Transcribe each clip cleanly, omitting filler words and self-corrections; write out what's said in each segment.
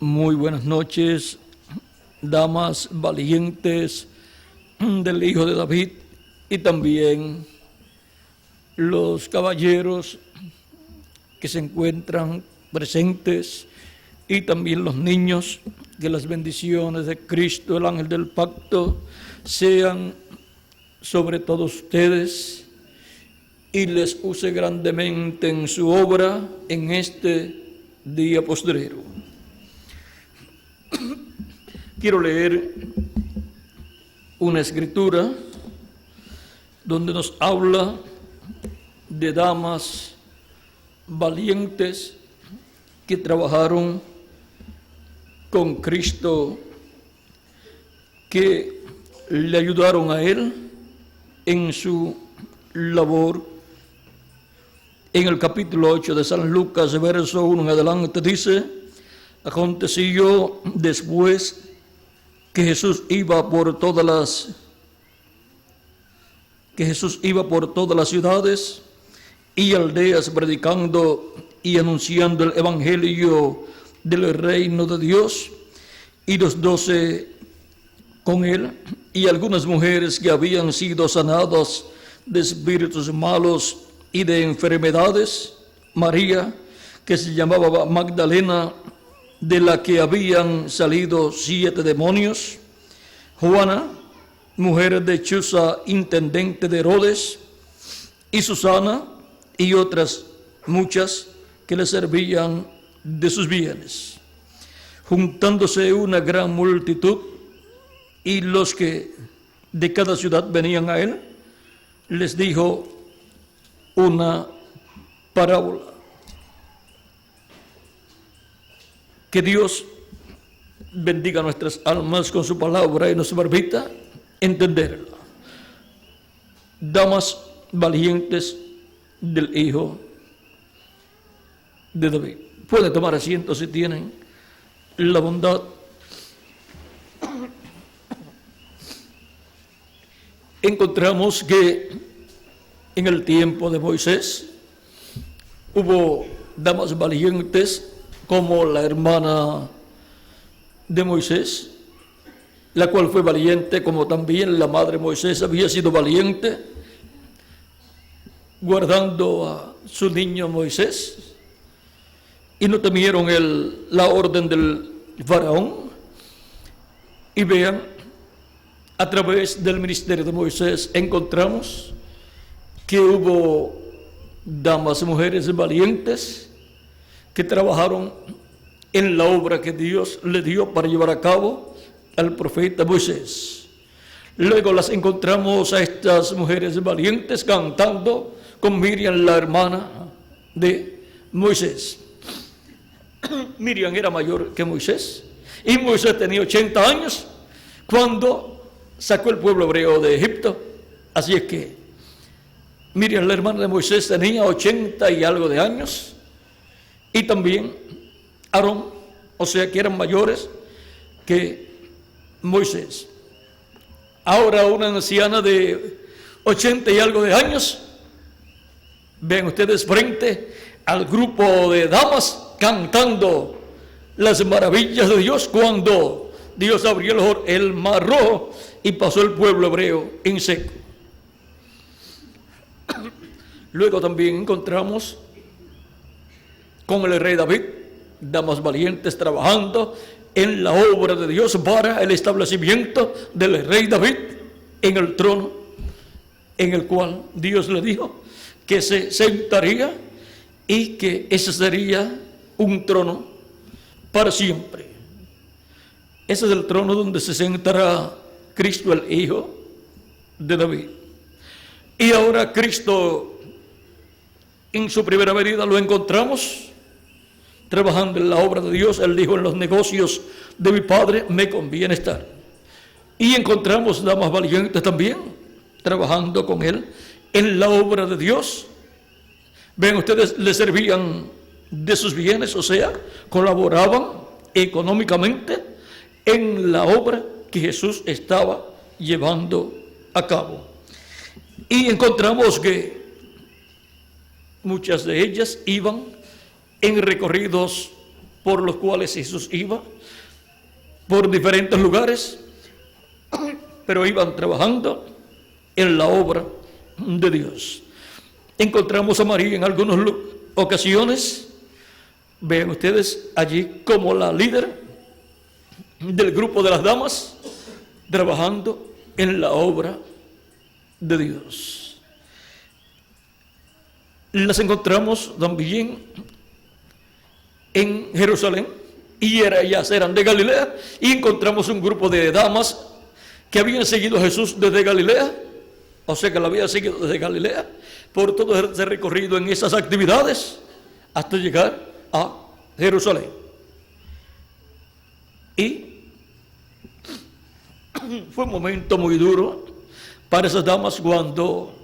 Muy buenas noches, damas valientes del Hijo de David y también los caballeros que se encuentran presentes y también los niños. Que las bendiciones de Cristo, el ángel del pacto, sean sobre todos ustedes y les use grandemente en su obra en este día postrero. Quiero leer una escritura donde nos habla de damas valientes que trabajaron con Cristo, que le ayudaron a Él en su labor. En el capítulo 8 de San Lucas, verso 1 en adelante, dice: aconteció después que Jesús iba por todas las ciudades y aldeas predicando y anunciando el evangelio del reino de Dios, y los 12 con él, y algunas mujeres que habían sido sanadas de espíritus malos y de enfermedades: María, que se llamaba Magdalena, de la que habían salido 7 demonios; Juana, mujer de Chuza, intendente de Herodes; y Susana, y otras muchas que le servían de sus bienes. Juntándose una gran multitud y los que de cada ciudad venían a él, les dijo una parábola. Que Dios bendiga nuestras almas con su palabra y nos permita entenderla. Damas valientes del Hijo de David. Pueden tomar asiento si tienen la bondad. Encontramos que en el tiempo de Moisés hubo damas valientes como la hermana de Moisés, la cual fue valiente, como también la madre de Moisés había sido valiente, guardando a su niño Moisés, y no temieron la orden del faraón. Y vean, a través del ministerio de Moisés encontramos que hubo damas, mujeres valientes que trabajaron en la obra que Dios le dio para llevar a cabo al profeta Moisés. Luego las encontramos a estas mujeres valientes cantando con Miriam, la hermana de Moisés. Miriam era mayor que Moisés, y Moisés tenía 80 años cuando sacó el pueblo hebreo de Egipto. Así es que Miriam, la hermana de Moisés, tenía 80 y algo de años, y también Aarón, o sea que eran mayores que Moisés. Ahora una anciana de 80 y algo de años, ven ustedes, frente al grupo de damas cantando las maravillas de Dios, cuando Dios abrió el mar rojo y pasó el pueblo hebreo en seco. Luego también encontramos con el rey David, damas valientes trabajando en la obra de Dios para el establecimiento del rey David en el trono, en el cual Dios le dijo que se sentaría y que ese sería un trono para siempre. Ese es el trono donde se sentará Cristo, el Hijo de David. Y ahora Cristo, en su primera venida, lo encontramos trabajando en la obra de Dios. Él dijo: en los negocios de mi Padre me conviene estar. Y encontramos damas valientes también trabajando con Él en la obra de Dios. Ven ustedes, le servían de sus bienes, o sea, colaboraban económicamente en la obra que Jesús estaba llevando a cabo. Y encontramos que muchas de ellas iban en recorridos por los cuales Jesús iba por diferentes lugares, pero iban trabajando en la obra de Dios. Encontramos a María en algunas ocasiones, vean ustedes, allí como la líder del grupo de las damas, trabajando en la obra de Dios. Las encontramos también en Jerusalén, y ellas eran de Galilea, y encontramos un grupo de damas que habían seguido a Jesús desde Galilea, o sea que lo habían seguido desde Galilea, por todo ese recorrido en esas actividades, hasta llegar a Jerusalén. Y fue un momento muy duro para esas damas cuando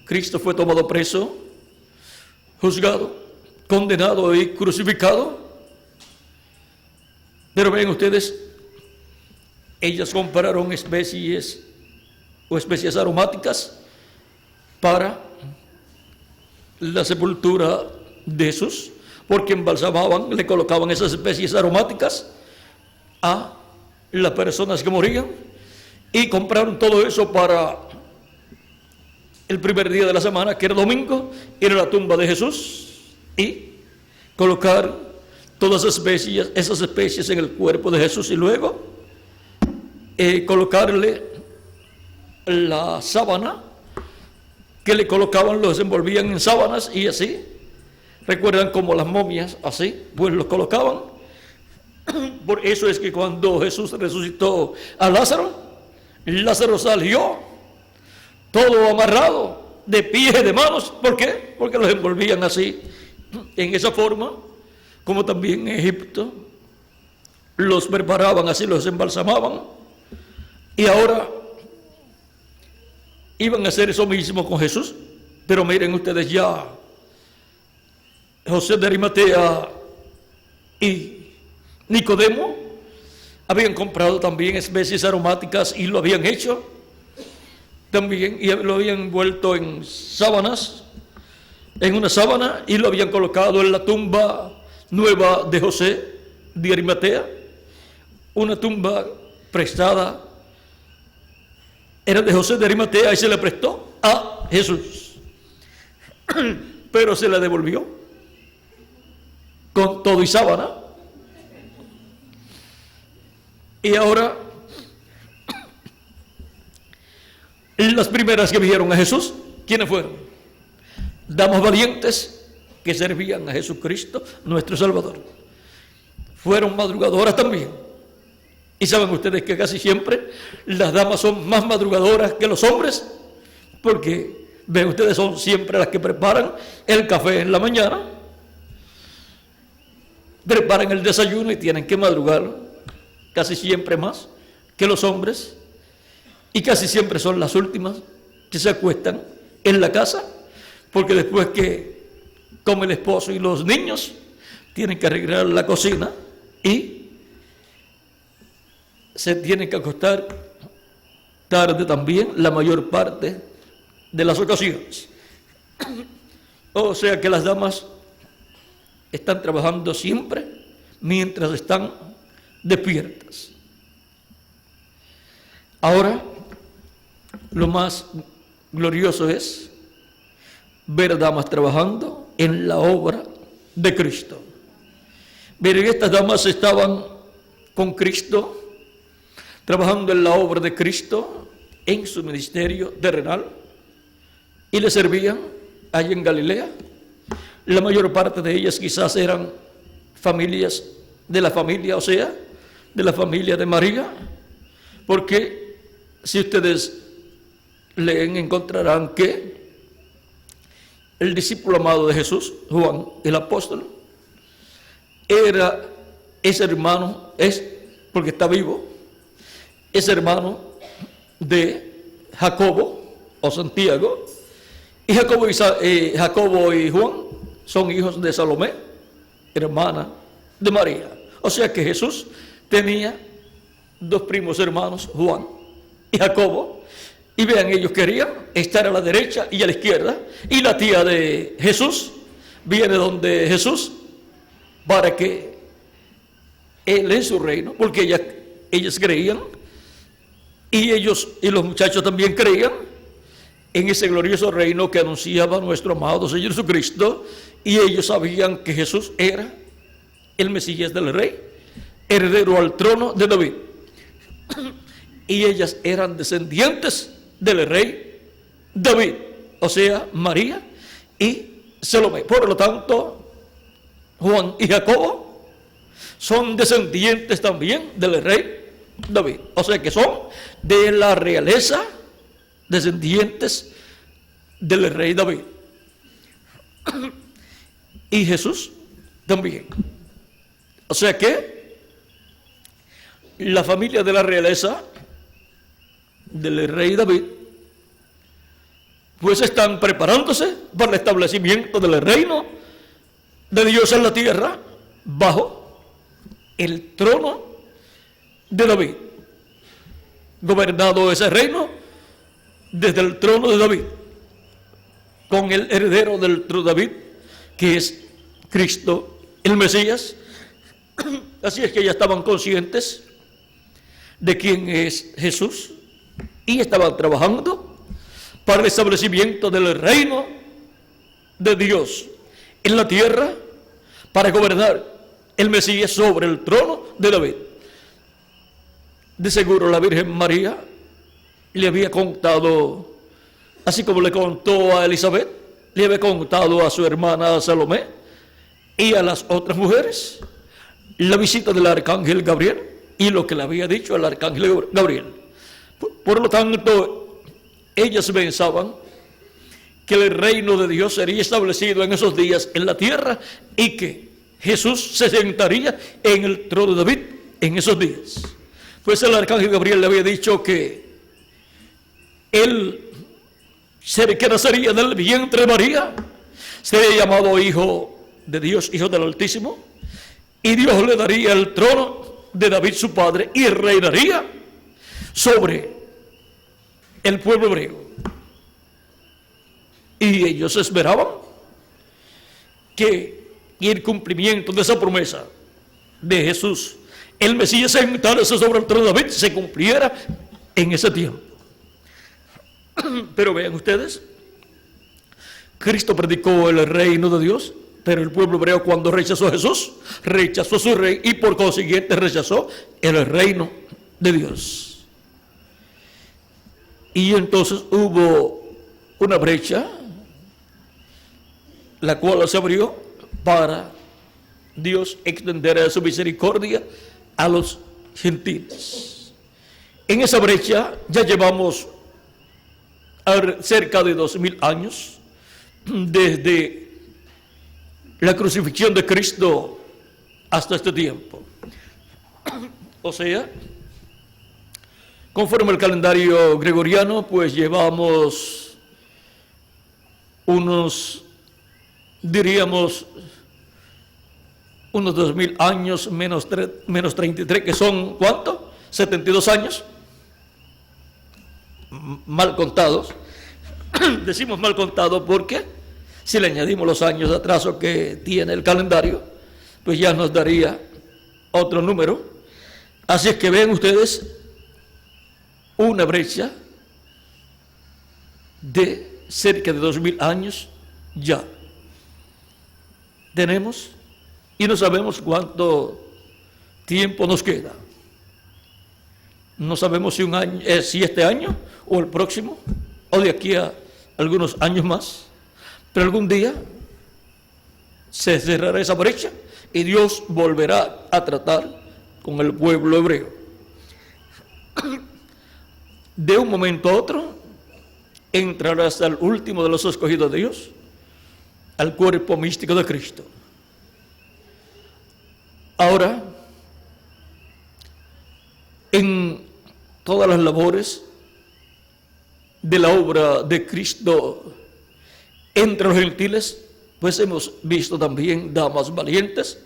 Cristo fue tomado preso, juzgado, condenado y crucificado. Pero ven ustedes, ellas compraron especies aromáticas para la sepultura de Jesús, porque embalsamaban, le colocaban esas especies aromáticas a las personas que morían, y compraron todo eso para el primer día de la semana, que era domingo, ir a la tumba de Jesús y colocar todas esas especies en el cuerpo de Jesús, y luego colocarle la sábana que le colocaban, los envolvían en sábanas, y así, recuerdan como las momias, así, pues los colocaban. Por eso es que cuando Jesús resucitó a Lázaro, Lázaro salió todo amarrado, de pies y de manos. ¿Por qué? Porque los envolvían así, en esa forma, como también en Egipto los preparaban así, los embalsamaban, y ahora iban a hacer eso mismo con Jesús. Pero miren ustedes, ya José de Arimatea y Nicodemo habían comprado también especies aromáticas y lo habían hecho también, y lo habían envuelto en sábanas, en una sábana, y lo habían colocado en la tumba nueva de José de Arimatea, una tumba prestada, era de José de Arimatea y se le prestó a Jesús, pero se la devolvió con todo y sábana. Y ahora, las primeras que vieron a Jesús, ¿quiénes fueron? Damas valientes que servían a Jesucristo, nuestro Salvador. Fueron madrugadoras también. Y saben ustedes que casi siempre las damas son más madrugadoras que los hombres, porque ven ustedes, son siempre las que preparan el café en la mañana, preparan el desayuno y tienen que madrugar casi siempre más que los hombres, y casi siempre son las últimas que se acuestan en la casa, porque después que come el esposo y los niños, tienen que arreglar la cocina y se tienen que acostar tarde también, la mayor parte de las ocasiones. O sea que las damas están trabajando siempre mientras están despiertas. Ahora, lo más glorioso es ver damas trabajando en la obra de Cristo. Miren, estas damas estaban con Cristo, trabajando en la obra de Cristo, en su ministerio terrenal, y le servían allí en Galilea. La mayor parte de ellas quizás eran familias de la familia, o sea, de la familia de María, porque si ustedes leen, encontrarán que el discípulo amado de Jesús, Juan el apóstol, era ese hermano, porque está vivo, es hermano de Jacobo o Santiago, y Jacobo y Juan son hijos de Salomé, hermana de María. O sea que Jesús tenía dos primos hermanos, Juan y Jacobo, y vean, ellos querían estar a la derecha y a la izquierda, y la tía de Jesús viene donde Jesús para que Él en su reino, porque ellas creían, y ellos y los muchachos también creían en ese glorioso reino que anunciaba nuestro amado Señor Jesucristo, y ellos sabían que Jesús era el Mesías del Rey, heredero al trono de David, y ellas eran descendientes del Rey David, o sea, María y Salomé. Por lo tanto, Juan y Jacobo son descendientes también del Rey David, o sea que son de la realeza, descendientes del Rey David. Y Jesús también. O sea que la familia de la realeza del Rey David pues están preparándose para el establecimiento del reino de Dios en la tierra bajo el trono de David, gobernado ese reino desde el trono de David, con el heredero del trono de David, que es Cristo, el Mesías. Así es que ya estaban conscientes de quién es Jesús y estaban trabajando para el establecimiento del reino de Dios en la tierra, para gobernar el Mesías sobre el trono de David. De seguro la Virgen María le había contado, así como le contó a Elizabeth, le había contado a su hermana Salomé y a las otras mujeres la visita del arcángel Gabriel y lo que le había dicho el arcángel Gabriel. Por lo tanto, ellas pensaban que el reino de Dios sería establecido en esos días en la tierra y que Jesús se sentaría en el trono de David en esos días. Pues el arcángel Gabriel le había dicho que él que nacería del vientre de María sería llamado Hijo de Dios, Hijo del Altísimo, y Dios le daría el trono de David su padre y reinaría sobre el pueblo hebreo. Y ellos esperaban que el cumplimiento de esa promesa de Jesús, el Mesías sentarse sobre el trono de David, se cumpliera en ese tiempo. Pero vean ustedes, Cristo predicó el reino de Dios, pero el pueblo hebreo, cuando rechazó a Jesús, rechazó a su rey y por consiguiente rechazó el reino de Dios. Y entonces hubo una brecha, la cual se abrió para Dios extender su misericordia a los gentiles. En esa brecha ya llevamos cerca de 2000 años desde la crucifixión de Cristo hasta este tiempo. O sea, conforme al calendario gregoriano, pues llevamos diríamos, unos 2000 años menos 33, que son, ¿cuánto? 72 años. Mal contados. Decimos mal contados porque si le añadimos los años de atraso que tiene el calendario, pues ya nos daría otro número. Así es que ven ustedes una brecha de cerca de 2000 años ya tenemos, y no sabemos cuánto tiempo nos queda. No sabemos si si este año o el próximo o de aquí a algunos años más, pero algún día se cerrará esa brecha y Dios volverá a tratar con el pueblo hebreo. De un momento a otro entrará hasta el último de los escogidos de Dios al cuerpo místico de Cristo. Ahora, en todas las labores de la obra de Cristo entre los gentiles, pues hemos visto también damas valientes.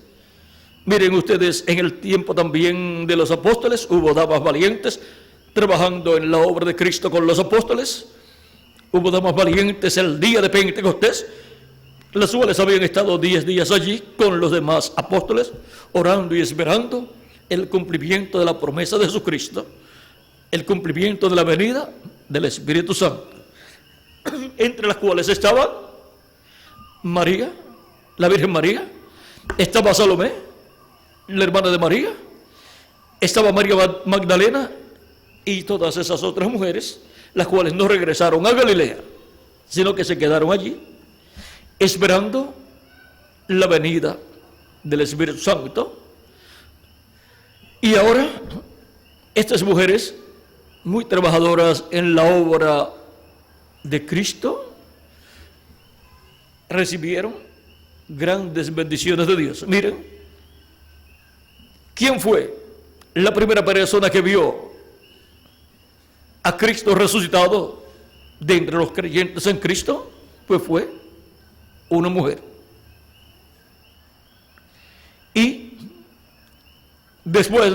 Miren ustedes, en el tiempo también de los apóstoles hubo damas valientes trabajando en la obra de Cristo con los apóstoles. Hubo damas valientes el día de Pentecostés, las cuales habían estado 10 días allí con los demás apóstoles, orando y esperando el cumplimiento de la promesa de Jesucristo, el cumplimiento de la venida del Espíritu Santo, entre las cuales estaba María, la Virgen María, estaba Salomé, la hermana de María, estaba María Magdalena y todas esas otras mujeres, las cuales no regresaron a Galilea, sino que se quedaron allí, esperando la venida del Espíritu Santo. Y ahora, estas mujeres, muy trabajadoras en la obra de Cristo, recibieron grandes bendiciones de Dios. Miren, ¿quién fue la primera persona que vio a Cristo resucitado de entre los creyentes en Cristo? Pues fue una mujer. Y después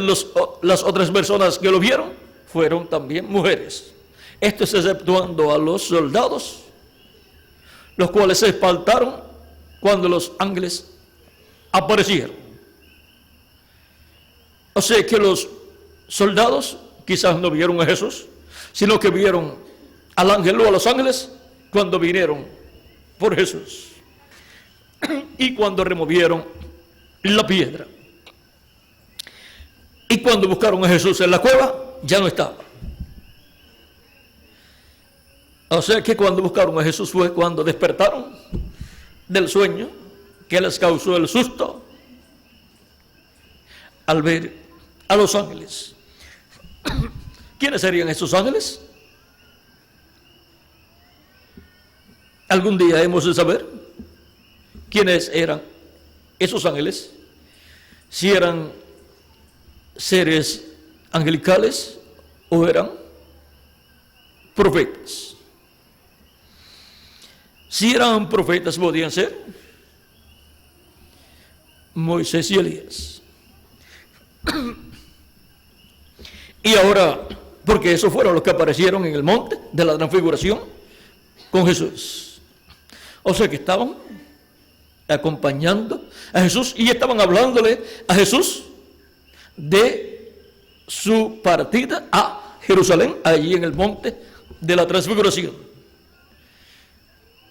las otras personas que lo vieron fueron también mujeres. Esto es exceptuando a los soldados, los cuales se espantaron cuando los ángeles aparecieron. O sea que los soldados quizás no vieron a Jesús, sino que vieron al ángel o a los ángeles cuando vinieron por Jesús y cuando removieron la piedra. Y cuando buscaron a Jesús en la cueva, ya no estaba. O sea que cuando buscaron a Jesús fue cuando despertaron del sueño que les causó el susto al ver a los ángeles. ¿Quiénes serían esos ángeles? Algún día hemos de saber quiénes eran esos ángeles, si eran seres angelicales o eran profetas. Si eran profetas, podían ser Moisés y Elías. Y ahora, porque esos fueron los que aparecieron en el monte de la transfiguración con Jesús. O sea que estaban acompañando a Jesús y estaban hablándole a Jesús de su partida a Jerusalén, allí en el monte de la transfiguración.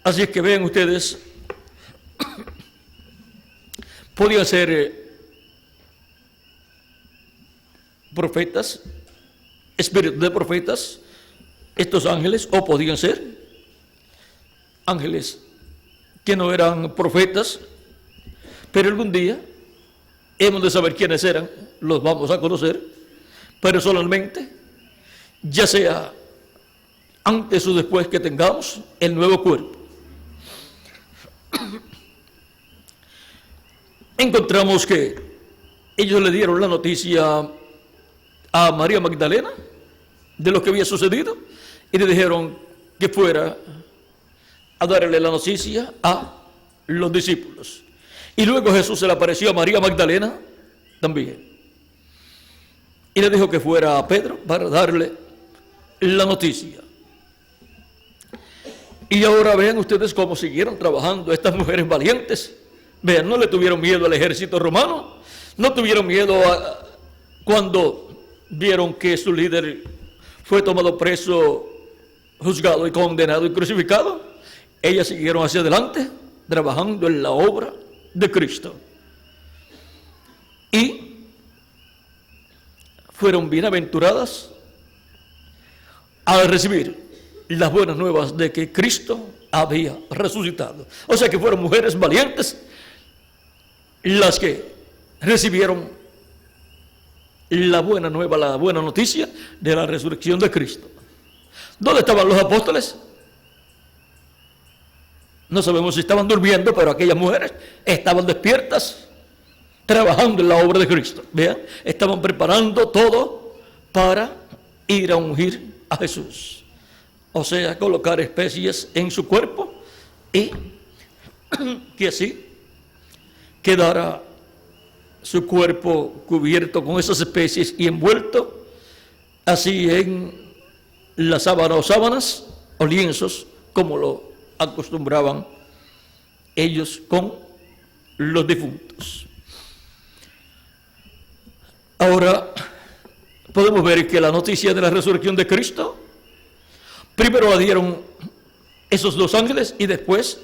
Así es que vean ustedes, podían ser profetas, espíritus de profetas, estos ángeles, o podían ser ángeles que no eran profetas, pero algún día hemos de saber quiénes eran, los vamos a conocer personalmente, ya sea antes o después que tengamos el nuevo cuerpo. Encontramos que ellos le dieron la noticia a María Magdalena de lo que había sucedido y le dijeron que fuera a darle la noticia a los discípulos. Y luego Jesús se le apareció a María Magdalena también y le dijo que fuera a Pedro para darle la noticia. Y ahora vean ustedes cómo siguieron trabajando estas mujeres valientes. Vean, no le tuvieron miedo al ejército romano, no tuvieron miedo cuando vieron que su líder fue tomado preso, juzgado y condenado y crucificado. Ellas siguieron hacia adelante, trabajando en la obra de Cristo. Y fueron bienaventuradas al recibir las buenas nuevas de que Cristo había resucitado. O sea que fueron mujeres valientes las que recibieron la buena nueva, la buena noticia de la resurrección de Cristo. ¿Dónde estaban los apóstoles? No sabemos si estaban durmiendo, pero aquellas mujeres estaban despiertas, trabajando en la obra de Cristo. Vean, estaban preparando todo para ir a ungir a Jesús. O sea, colocar especies en su cuerpo y que así quedara su cuerpo cubierto con esas especies y envuelto así en la sábana o sábanas o lienzos, como lo acostumbraban ellos con los difuntos. Ahora podemos ver que la noticia de la resurrección de Cristo, primero la dieron esos dos ángeles y después,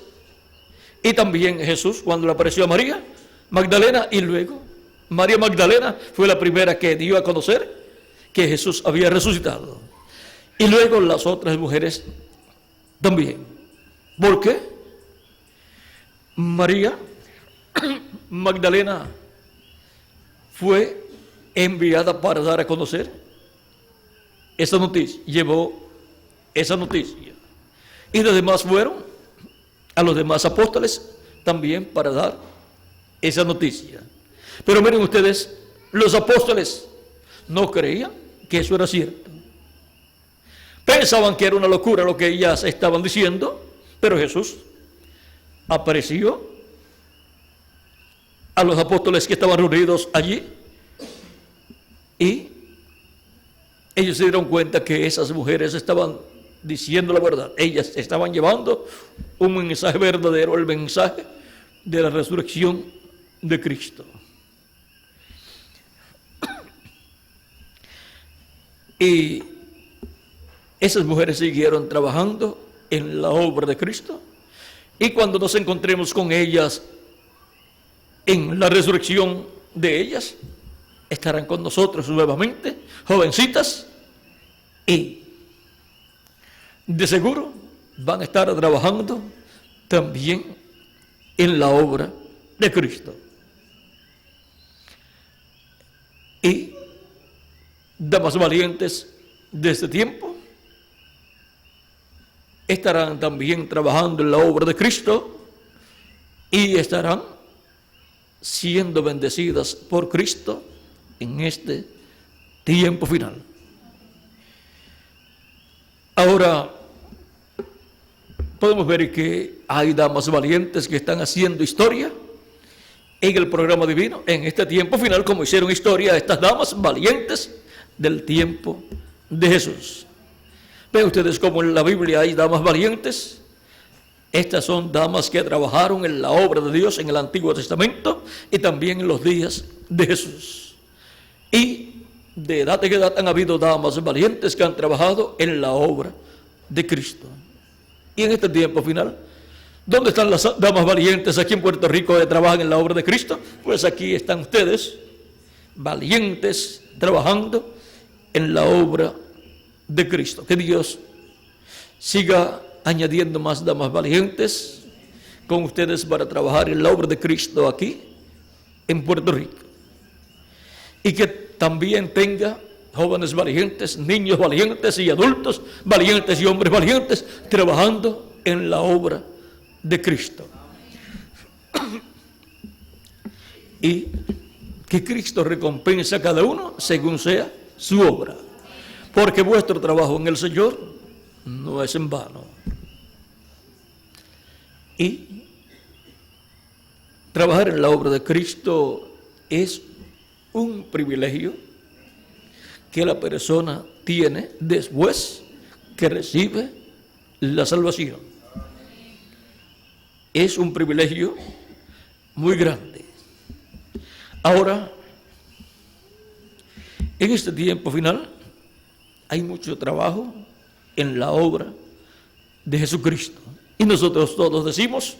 y también Jesús cuando le apareció a María Magdalena, y luego María Magdalena fue la primera que dio a conocer que Jesús había resucitado. Y luego las otras mujeres también. ¿Por qué? María Magdalena fue enviada para dar a conocer esa noticia, llevó esa noticia. Y los demás fueron a los demás apóstoles también para dar esa noticia. Pero miren ustedes, los apóstoles no creían que eso era cierto. Pensaban que era una locura lo que ellas estaban diciendo, pero Jesús apareció a los apóstoles que estaban reunidos allí y ellos se dieron cuenta que esas mujeres estaban diciendo la verdad. Ellas estaban llevando un mensaje verdadero, el mensaje de la resurrección de Cristo. Y esas mujeres siguieron trabajando en la obra de Cristo. Y cuando nos encontremos con ellas en la resurrección de ellas, estarán con nosotros nuevamente, jovencitas, y de seguro van a estar trabajando también en la obra de Cristo. Y damas valientes de este tiempo estarán también trabajando en la obra de Cristo y estarán siendo bendecidas por Cristo en este tiempo final. Ahora podemos ver que hay damas valientes que están haciendo historia en el programa divino en este tiempo final, como hicieron historia estas damas valientes del tiempo de Jesús. Ven ustedes como en la Biblia hay damas valientes. Estas son damas que trabajaron en la obra de Dios en el Antiguo Testamento y también en los días de Jesús. Y de edad en edad han habido damas valientes que han trabajado en la obra de Cristo. Y en este tiempo final, ¿dónde están las damas valientes aquí en Puerto Rico que trabajan en la obra de Cristo? Pues aquí están ustedes, valientes, trabajando en la obra de Cristo. Que Dios siga añadiendo más damas valientes con ustedes para trabajar en la obra de Cristo aquí en Puerto Rico. Y que también tenga jóvenes valientes, niños valientes y adultos valientes y hombres valientes trabajando en la obra de Cristo. Y que Cristo recompense a cada uno según sea su obra. Porque vuestro trabajo en el Señor no es en vano. Y trabajar en la obra de Cristo es un privilegio que la persona tiene después que recibe la salvación. Es un privilegio muy grande. Ahora, en este tiempo final, hay mucho trabajo en la obra de Jesucristo. Y nosotros todos decimos,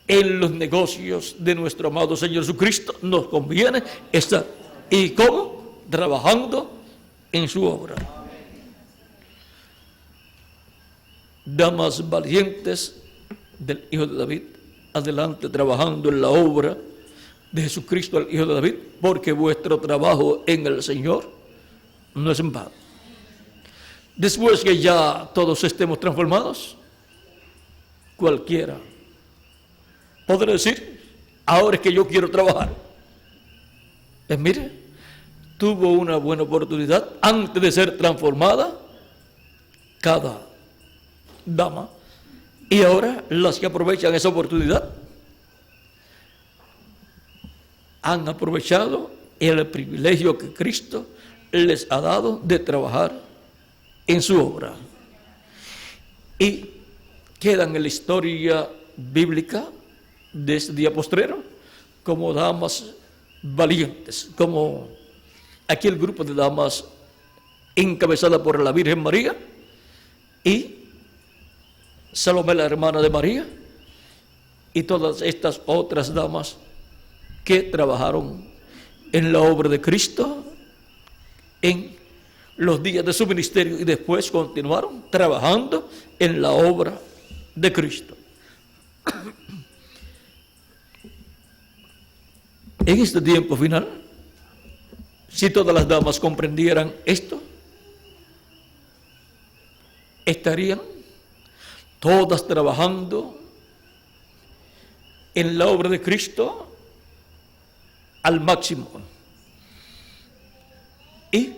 en los negocios de nuestro amado Señor Jesucristo nos conviene estar. ¿Y cómo? Trabajando en su obra. Damas valientes del Hijo de David, adelante trabajando en la obra de Jesucristo, el Hijo de David, porque vuestro trabajo en el Señor no es en vano. Después que ya todos estemos transformados, cualquiera podrá decir, ahora es que yo quiero trabajar. Mire, tuvo una buena oportunidad antes de ser transformada cada dama, y ahora las que aprovechan esa oportunidad han aprovechado el privilegio que Cristo les ha dado de trabajar en su obra. Y quedan en la historia bíblica de este día postrero como damas valientes, como aquel grupo de damas encabezada por la Virgen María y Salomé, la hermana de María, y todas estas otras damas que trabajaron en la obra de Cristo en los días de su ministerio y después continuaron trabajando en la obra de Cristo. En este tiempo final, si todas las damas comprendieran esto, estarían todas trabajando en la obra de Cristo al máximo. Y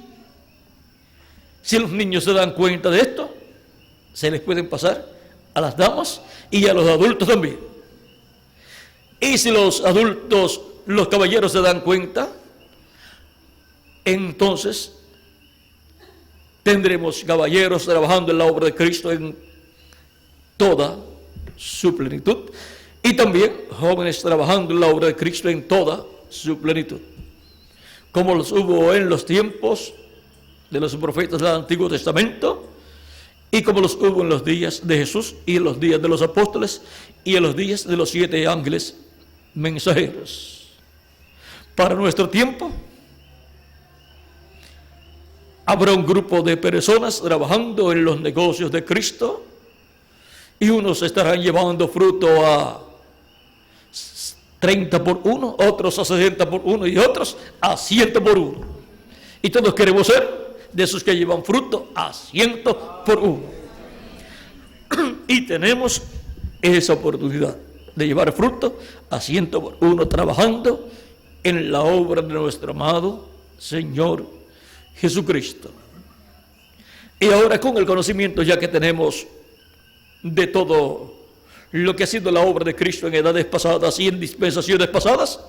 si los niños se dan cuenta de esto, se les pueden pasar a las damas y a los adultos también. Y si los adultos, los caballeros se dan cuenta, entonces tendremos caballeros trabajando en la obra de Cristo en toda su plenitud, y también jóvenes trabajando en la obra de Cristo en toda su plenitud, como los hubo en los tiempos de los profetas del Antiguo Testamento, y como los hubo en los días de Jesús, y en los días de los apóstoles, y en los días de los 7 ángeles mensajeros. Para nuestro tiempo habrá un grupo de personas trabajando en los negocios de Cristo, y unos estarán llevando fruto a 30 por 1, otros a 60 por 1 y otros a 100 por 1. Y todos queremos ser de esos que llevan fruto a 100 por 1. Y tenemos esa oportunidad de llevar fruto a 100 por 1 trabajando en la obra de nuestro amado Señor Jesucristo. Y ahora, con el conocimiento ya que tenemos de todo lo que ha sido la obra de Cristo en edades pasadas y en dispensaciones pasadas,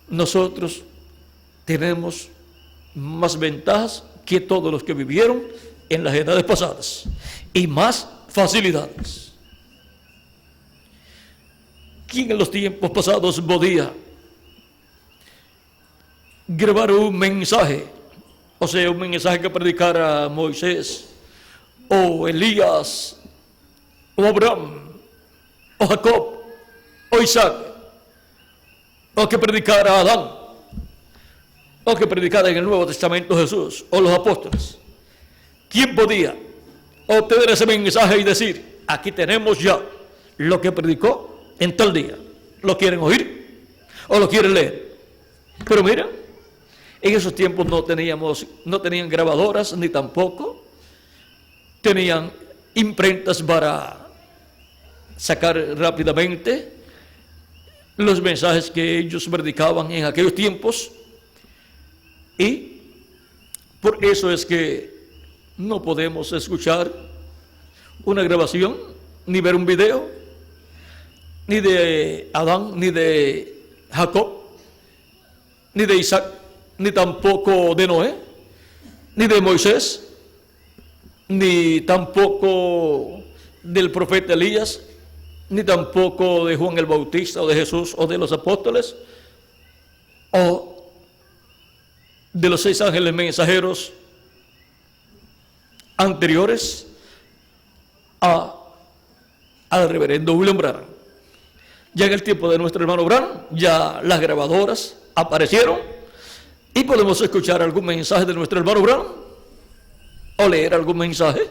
nosotros tenemos más ventajas que todos los que vivieron en las edades pasadas y más facilidades. ¿Quién en los tiempos pasados podía grabar un mensaje? O sea, un mensaje que predicara Moisés, o Elías, o Abraham, o Jacob, o Isaac, o que predicara Adán, o que predicara en el Nuevo Testamento Jesús, o los apóstoles. ¿Quién podía obtener ese mensaje y decir, aquí tenemos ya lo que predicó en tal día? ¿Lo quieren oír o lo quieren leer? Pero mira, en esos tiempos no tenían grabadoras, ni tampoco tenían imprentas para sacar rápidamente los mensajes que ellos predicaban en aquellos tiempos, y por eso es que no podemos escuchar una grabación ni ver un video ni de Adán, ni de Jacob, ni de Isaac, ni tampoco de Noé, ni de Moisés, ni tampoco del profeta Elías, ni tampoco de Juan el Bautista, o de Jesús, o de los apóstoles, o de los 6 ángeles mensajeros anteriores al reverendo William Branham. Ya en el tiempo de nuestro hermano Branham, ya las grabadoras aparecieron y podemos escuchar algún mensaje de nuestro hermano Branham o leer algún mensaje,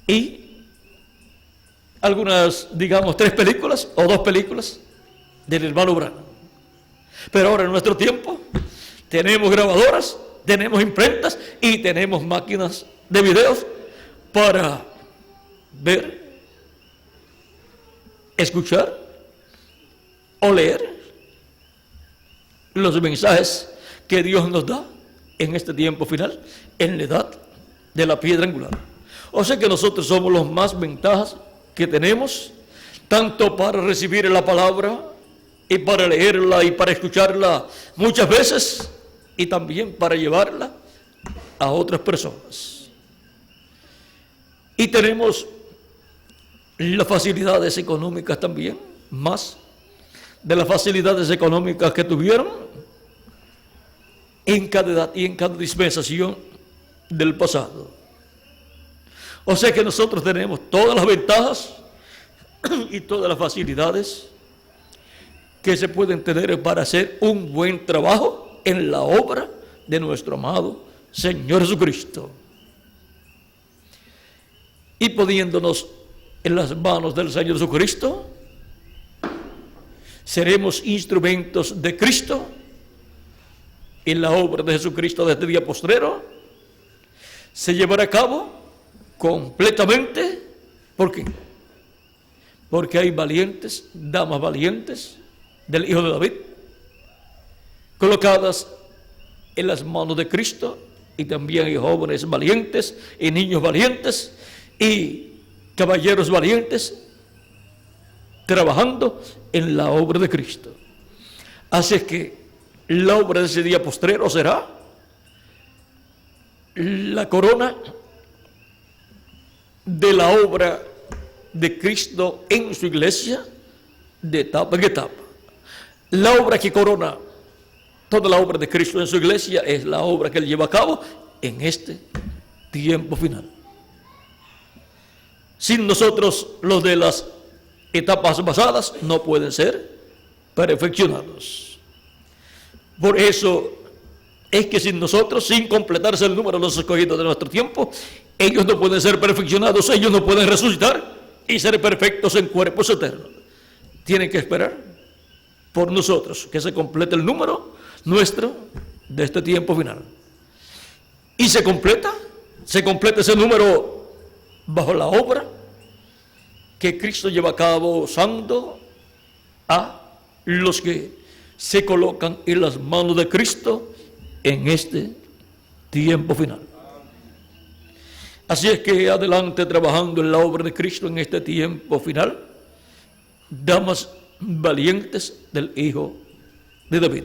y algunas, digamos, 3 películas o 2 películas del hermano Branham. Pero ahora en nuestro tiempo tenemos grabadoras, tenemos imprentas y tenemos máquinas de videos para ver, escuchar o leer los mensajes que Dios nos da en este tiempo final, en la edad de la piedra angular. O sea que nosotros somos los más ventajas que tenemos, tanto para recibir la palabra y para leerla y para escucharla muchas veces, y también para llevarla a otras personas. Y tenemos las facilidades económicas también, más de las facilidades económicas que tuvieron en cada edad y en cada dispensación del pasado. O sea que nosotros tenemos todas las ventajas y todas las facilidades que se pueden tener para hacer un buen trabajo en la obra de nuestro amado Señor Jesucristo. Y poniéndonos en las manos del Señor Jesucristo, seremos instrumentos de Cristo en la obra de Jesucristo de este día postrero. Se llevará a cabo completamente. ¿Por qué? Porque hay valientes, damas valientes del Hijo de David, colocadas en las manos de Cristo, y también hay jóvenes valientes y niños valientes y caballeros valientes trabajando en la obra de Cristo. Así es que la obra de ese día postrero será la corona de la obra de Cristo en su iglesia, de etapa en etapa. La obra que corona toda la obra de Cristo en su iglesia es la obra que Él lleva a cabo en este tiempo final. Sin nosotros, los de las etapas pasadas no pueden ser perfeccionados. Por eso es que sin nosotros, sin completarse el número de los escogidos de nuestro tiempo, ellos no pueden ser perfeccionados, ellos no pueden resucitar y ser perfectos en cuerpos eternos. Tienen que esperar por nosotros que se complete el número nuestro de este tiempo final. Y se completa ese número bajo la obra que Cristo lleva a cabo usando a los que se colocan en las manos de Cristo en este tiempo final. Así es que adelante trabajando en la obra de Cristo en este tiempo final, damas valientes del Hijo de David.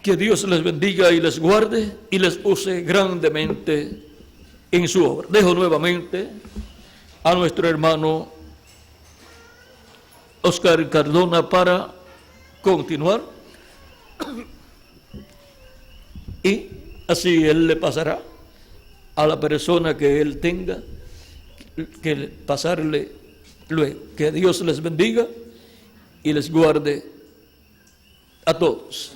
Que Dios les bendiga y les guarde y les use grandemente en su obra. Dejo nuevamente a nuestro hermano Oscar Cardona para continuar, y así él le pasará a la persona que él tenga que pasarle luego. Que Dios les bendiga y les guarde a todos.